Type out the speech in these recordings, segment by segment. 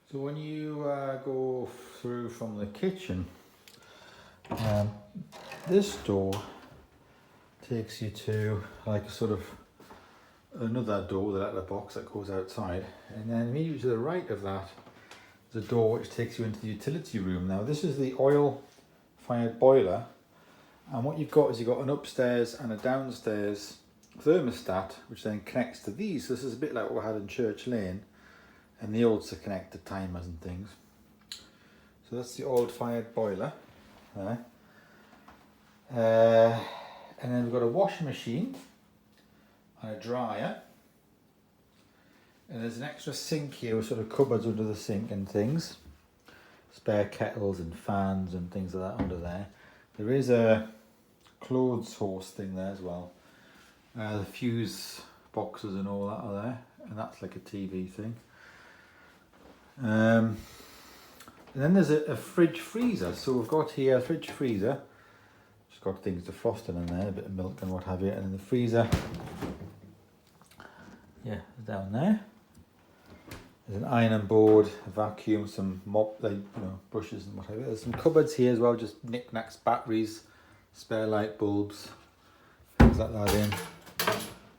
So when you go through from the kitchen, this door takes you to like a sort of another door with a letterbox that goes outside, and then immediately to the right of that is a door which takes you into the utility room. Now this is the oil fired boiler, and what you've got is you've got an upstairs and a downstairs thermostat which then connects to these. So this is a bit like what we had in Church Lane, and they also connect to timers and things. So that's the oil fired boiler there. And then we've got a washing machine and a dryer, and there's an extra sink here with sort of cupboards under the sink and things, spare kettles and fans and things like that under there. There is a clothes horse thing there as well. The fuse boxes and all that are there, and that's like a TV thing. And then there's a fridge freezer. So we've got here a fridge freezer. Just got things defrosted in there, a bit of milk and what have you. And then the freezer, yeah, down there. There's an ironing board, a vacuum, some mop, like brushes and whatever. There's some cupboards here as well, just knickknacks, batteries, spare light bulbs, things like that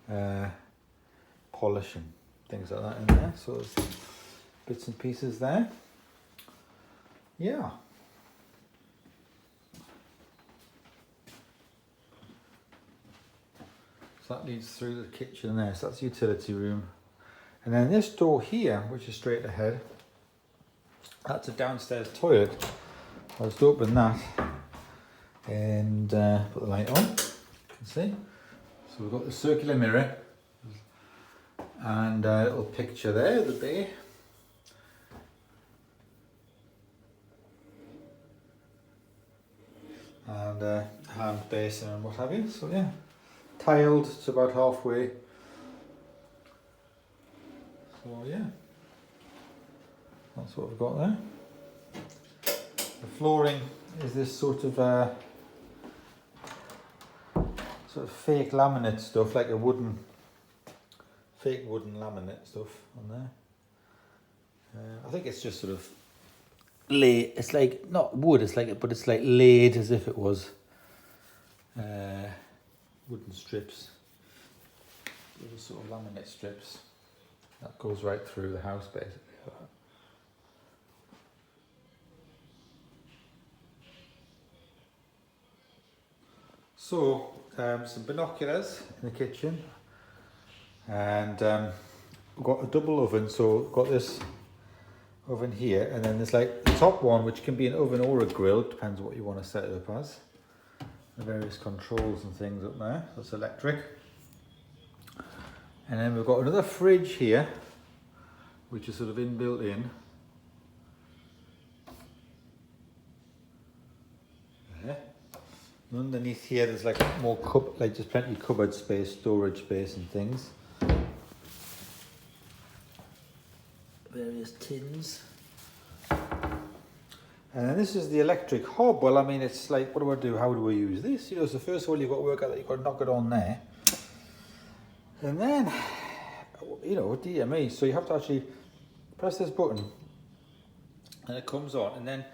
in. Polish and things like that in there. So there's bits and pieces there. Yeah. So that leads through the kitchen there. So that's the utility room. And then this door here, which is straight ahead, that's a downstairs toilet. I'll just open that and put the light on. You can see. So we've got the circular mirror and a little picture there of the bay. And hand basin and what have you. So yeah, tiled to about halfway. So yeah, that's what we've got there. The flooring is this sort of fake laminate stuff, like a fake wooden laminate stuff on there. I think it's just sort of laid. It's like not wood. But it's like laid as if it was wooden strips, little sort of laminate strips. That goes right through the house basically. So some binoculars in the kitchen, and we've got a double oven. So we've got this oven here, and then there's like the top one which can be an oven or a grill, depends what you want to set it up as. The various controls and things up there, so it's electric. And then we've got another fridge here, which is sort of inbuilt in. There. And underneath here, there's like more just plenty of cupboard space, storage space, and things. Various tins. And then this is the electric hob. Well, I mean, it's like, what do I do? How do I use this? So first of all, you've got to work out that you've got to knock it on there. And then, dear me, so you have to actually press this button and it comes on. And then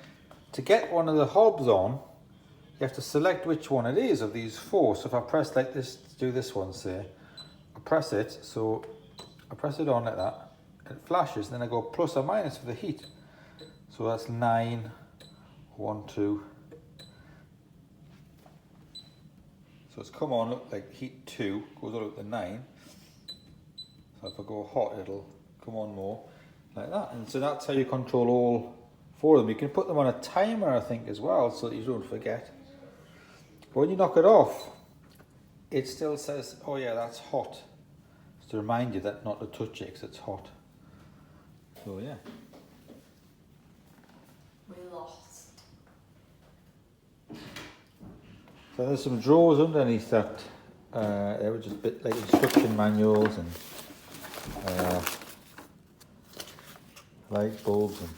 to get one of the hobs on, you have to select which one it is of these four. So if I press like this, to do this one, say, I press it, so I press it on like that, it flashes, then I go plus or minus for the heat. So that's 9, 1, 2. So it's come on, look like heat 2, goes all up to 9. So if I go hot, it'll come on more, like that. And so that's how you control all four of them. You can put them on a timer, I think, as well, so that you don't forget. But when you knock it off, it still says, oh yeah, that's hot. Just to remind you that not to touch it, because it's hot. So yeah. We lost. So there's some drawers underneath that. They were just a bit like instruction manuals and light bulbs and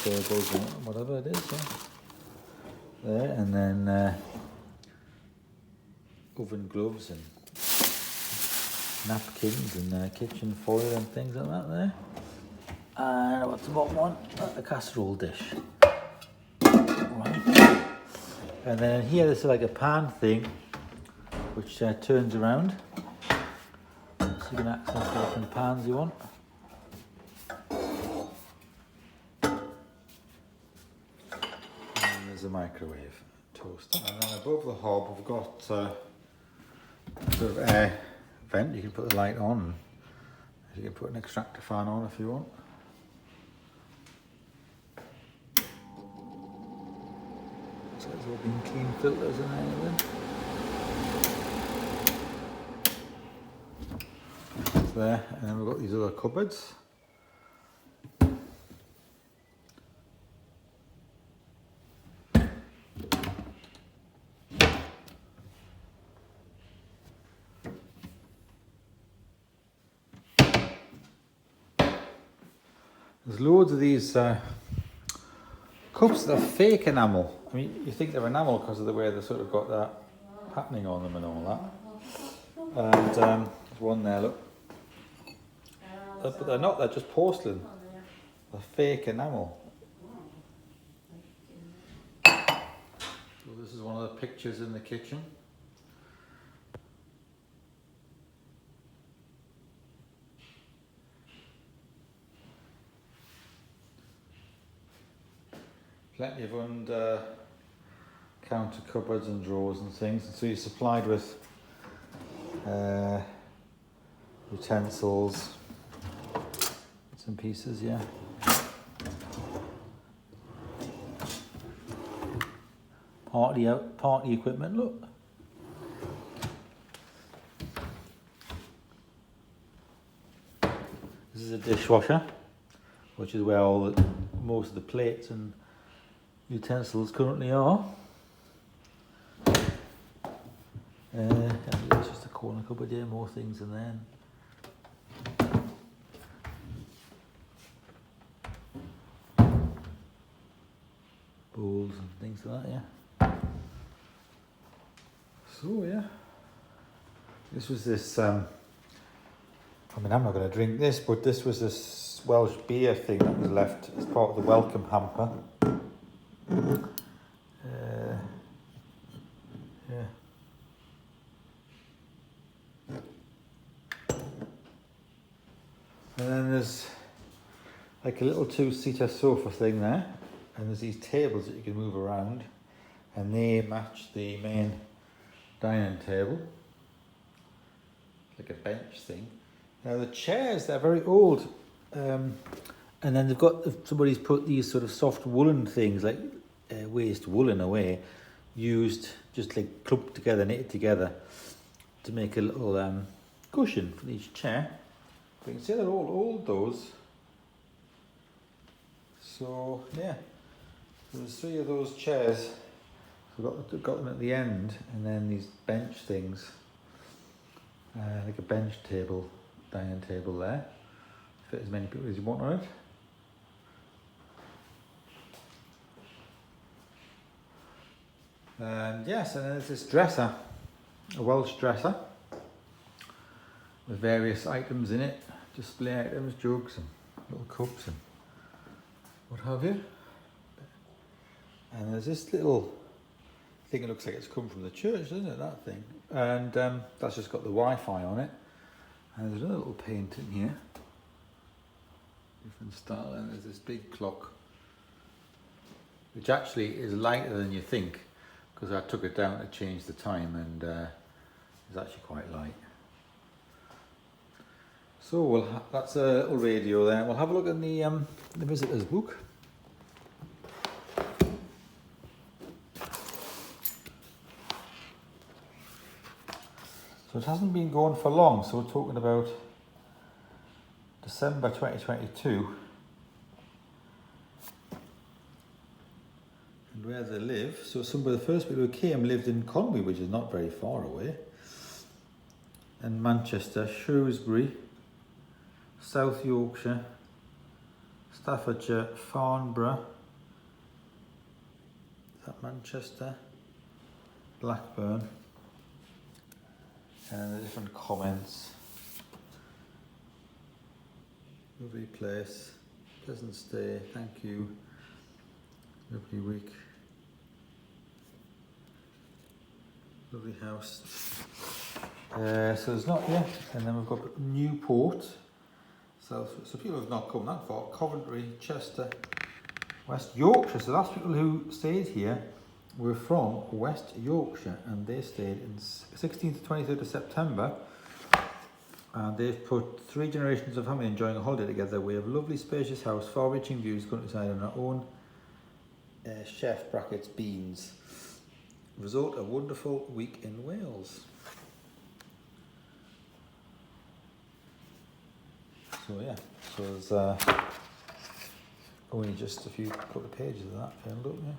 cables and whatever it is. Yeah. There, and then oven gloves and napkins and kitchen foil and things like that there. And what's the bottom one? A casserole dish. Right. And then here there's like a pan thing which turns around. So you can access the different pans you want. And there's a microwave toaster. And then above the hob we've got sort of air vent. You can put the light on. You can put an extractor fan on if you want. So there's all been clean filters in there then. That's there, and then we've got these other cupboards. There's loads of these cups that are fake enamel. I mean, you think they're enamel because of the way they've sort of got that patterning on them and all that. And there's one there, look. But they're not, they're just porcelain. They're fake enamel. So this is one of the pictures in the kitchen. Plenty of counter cupboards and drawers and things. And so you're supplied with utensils, bits and pieces, yeah. Party equipment, look. This is a dishwasher, which is where most of the plates and utensils currently are. It's just a corner cupboard here, more things in there. Bowls and things like that, yeah. So yeah, this was this, I mean, I'm not going to drink this, but this was this Welsh beer thing that was left as part of the welcome hamper. Yeah. And then there's like a little two-seater sofa thing there, and there's these tables that you can move around, and they match the main dining table, like a bench thing. Now the chairs, they're very old, and then they've got, somebody's put these sort of soft woolen things, like waste wool in a way, used just like clumped together, knitted together to make a little cushion for each chair. But you can see they're all old, those. So yeah, there's 3 of those chairs. We've got them at the end, and then these bench things, like a bench table, dining table there. Fit as many people as you want on it. And yes, and then there's this dresser, a Welsh dresser, with various items in it, display items, jugs and little cups and what have you. And there's this little thing, it looks like it's come from the church, doesn't it, that thing? And that's just got the Wi-Fi on it. And there's another little painting here, different style, and there's this big clock, which actually is lighter than you think, because I took it down to change the time, and it's actually quite light. So that's a little radio there. We'll have a look in the visitor's book. So it hasn't been going for long, so we're talking about December 2022. And where they live, so some of the first people who came lived in Conwy, which is not very far away, and Manchester, Shrewsbury, South Yorkshire, Staffordshire, Farnborough, is that Manchester, Blackburn, and the different comments. Lovely place. pleasant stay, thank you, lovely week, lovely house. So there's not yet, and then we've got Newport. So people have not come that far. Coventry, Chester, West Yorkshire. So that's people who stayed here were from West Yorkshire, and they stayed in 16th to 23rd of September. And they've put 3 generations of family enjoying a holiday together. We have a lovely spacious house, far-reaching views, countryside, and our own chef brackets beans. Result a wonderful week in Wales. So yeah, so there's only just a couple of pages of that filled up, yeah.